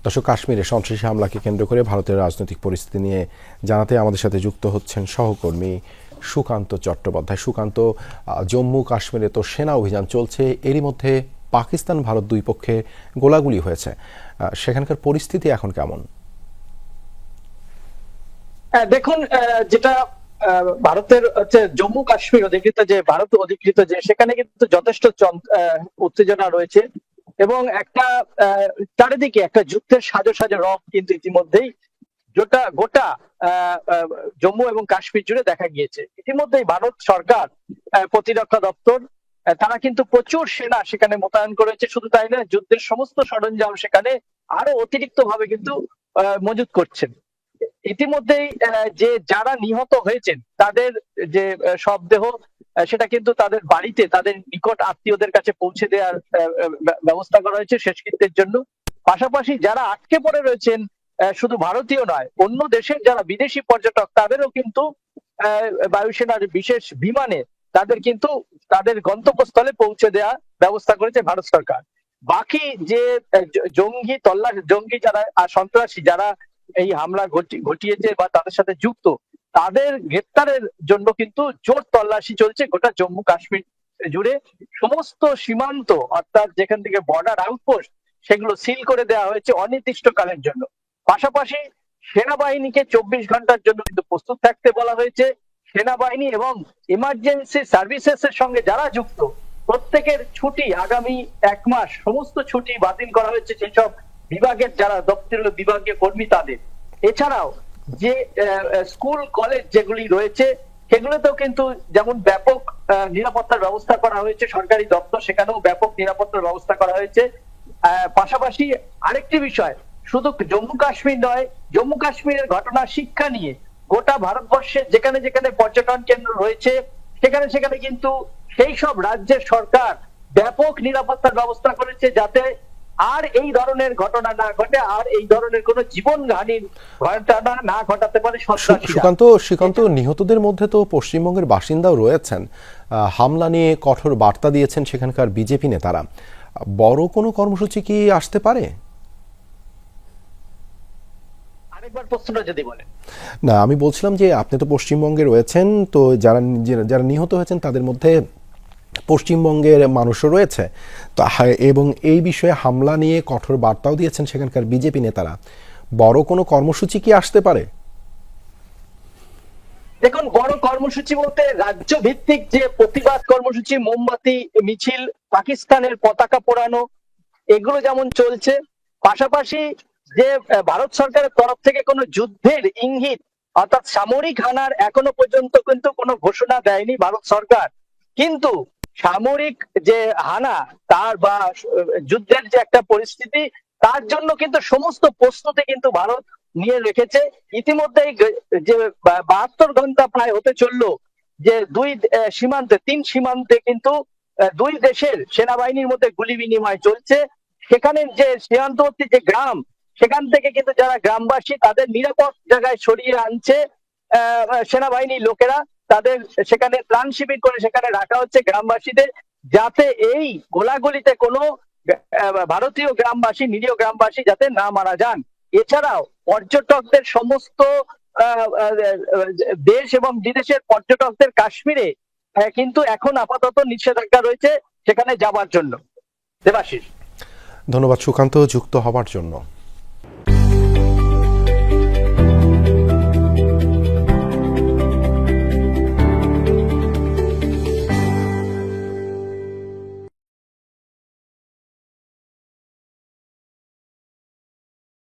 দর্শক, কাশ্মীরে সন্ত্রাসী হামলাকে কেন্দ্র করে ভারতের রাজনৈতিক পরিস্থিতি নিয়ে জানাতে আমাদের সাথে যুক্ত হচ্ছেন সহকর্মী সুকান্ত চট্টোপাধ্যায়। সুকান্ত, জম্মু কাশ্মীরে তো সেনা অভিযান চলছে, এরই মধ্যে পাকিস্তান ভারত দুই পক্ষে গোলাগুলি হয়েছে, সেখানকার পরিস্থিতি এখন কেমন? দেখুন, যেটা ভারতের হচ্ছে জম্মু কাশ্মীর অধিকৃত, যে ভারত অধিকৃত, যে সেখানে কিন্তু যথেষ্ট উত্তেজনা রয়েছে এবং একটা চারিদিকে একটা যুদ্ধের সাজো সাজো রব কিন্তু ইতিমধ্যেই গোটা জম্মু এবং কাশ্মীর জুড়ে দেখা গিয়েছে। ইতিমধ্যেই ভারত সরকার, প্রতিরক্ষা দপ্তর, তারা কিন্তু প্রচুর সেনা সেখানে মোতায়েন করেছে। শুধু তাই না, যুদ্ধের সমস্ত সরঞ্জাম সেখানে আরো অতিরিক্ত ভাবে কিন্তু মজুত করছেন। ইতিমধ্যেই যে যারা নিহত হয়েছেন তাদের যে শবদেহ, সেটা কিন্তু তাদের বাড়িতে তাদের নিকট আত্মীয়দের কাছে পৌঁছে দেওয়ার ব্যবস্থা করা হয়েছে শেষকৃত্যের জন্য। পাশাপাশি যারা আটকে পড়ে রয়েছেন, শুধু ভারতীয় নয়, অন্য দেশের যারা বিদেশি পর্যটক, তাদেরও কিন্তু বায়ুসেনার বিশেষ বিমানে তাদের কিন্তু তাদের গন্তব্যস্থলে পৌঁছে দেওয়া ব্যবস্থা করেছে ভারত সরকার। বাকি যে জঙ্গি যারা সন্ত্রাসী যারা এই হামলা ঘটিয়েছে বা তাদের সাথে যুক্ত, তাদের গ্রেপ্তারের জন্য কিন্তু জোর তল্লাশি চলছে গোটা জম্মু কাশ্মীর জুড়ে। সমস্ত সীমান্ত, অর্থাৎ যেখান থেকে বর্ডার আউটপোস্ট, সেগুলো সিল করে দেওয়া হয়েছে অনির্দিষ্টকালের জন্য। পাশাপাশি সেনাবাহিনীকে 24 ঘন্টার জন্য কিন্তু প্রস্তুত থাকতে বলা হয়েছে। সেনাবাহিনী এবং ইমার্জেন্সি সার্ভিসেস এর সঙ্গে যারা যুক্ত, প্রত্যেকের ছুটি আগামী 1 মাস সমস্ত ছুটি বাতিল করা হয়েছে সেসব বিভাগের যারা দপ্তরীয় বিভাগীয় কর্মী তাদের। এছাড়াও যে স্কুল কলেজ যেগুলি রয়েছে, সেগুলোতেও কিন্তু যেমন ব্যাপক নিরাপত্তার ব্যবস্থা করা হয়েছে। সরকারি দপ্তর, সেখানেও ব্যাপক নিরাপত্তার ব্যবস্থা করা হয়েছে। পাশাপাশি আরেকটি বিষয়, শুধু জম্মু কাশ্মীর নয়, জম্মু কাশ্মীরের ঘটনা শিক্ষা নিয়ে গোটা ভারতবর্ষের যেখানে যেখানে পর্যটন কেন্দ্র রয়েছে, সেখানে সেখানে কিন্তু সেই সব রাজ্যের সরকার ব্যাপক নিরাপত্তার ব্যবস্থা করেছে, যাতে আর এই ধরনের ঘটনা না ঘটে, আর এই ধরনের কোন জীবনহানির ঘটনা না ঘটাতে পারে সন্ত্রাসীরা। সুকান্ত, নিহতদের মধ্যে তো পশ্চিমবঙ্গের বাসিন্দাও রয়েছেন। হামলা নিয়ে কঠোর বার্তা দিয়েছেন সেখানকার বিজেপি নেতারা। বড় কোনো কর্মসূচি কি আসতে পারে? আরেকবার প্রশ্নটা যদি বলেন। না, আমি বলছিলাম যে আপনি তো পশ্চিমবঙ্গে রয়েছেন, তো যারা যারা নিহত হয়েছেন তাদের মধ্যে পশ্চিমবঙ্গের মানুষও রয়েছে তো, এবং এই বিষয়ে হামলা নিয়ে কঠোর বার্তাও দিয়েছেন সেখানকার বিজেপি নেতারা। বড় কোনো কর্মসূচি কি আসতে পারে? দেখুন, বড় কর্মসূচি বলতে রাজ্য ভিত্তিক যে প্রতিবাদ কর্মসূচি, মোমবাতি মিছিল, পাকিস্তানের পতাকা পোড়ানো, এগুলো যেমন চলছে। পাশাপাশি যে ভারত সরকারের তরফ থেকে কোনো যুদ্ধের ইঙ্গিত, অর্থাৎ সামরিক হানার এখনো পর্যন্ত কিন্তু কোনো ঘোষণা দেয়নি ভারত সরকার, কিন্তু সামরিক যে হানা তার বা যুদ্ধের যে একটা পরিস্থিতি, তার জন্য কিন্তু সমস্ত প্রস্তুতি কিন্তু ভারত নিয়ে রেখেছে। ইতিমধ্যেই যে 72 ঘন্টা প্রায় হতে চললো, যে তিন সীমান্তে কিন্তু দুই দেশের সেনাবাহিনীর মধ্যে গুলি বিনিময় চলছে। সেখানে যে সীমান্তবর্তী যে গ্রাম, সেখান থেকে কিন্তু যারা গ্রামবাসী তাদের নিরাপদ জায়গায় সরিয়ে আনছে সেনাবাহিনীর লোকেরা। তাদের সেখানে ত্রাণ শিবির করে সেখানে রাখা হচ্ছে গ্রামবাসীদের, যাতে এই গোলাগুলিতে কোনো ভারতীয় গ্রামবাসী, নিরীহ গ্রামবাসী যাতে না মারা যান। এছাড়াও পর্যটকদের সমস্ত দেশ এবং বিদেশের পর্যটকদের কাশ্মীরে কিন্তু এখন আপাতত নিষেধাজ্ঞা রয়েছে সেখানে যাবার জন্য। দেবাশিস, ধন্যবাদ সুকান্ত যুক্ত হবার জন্য।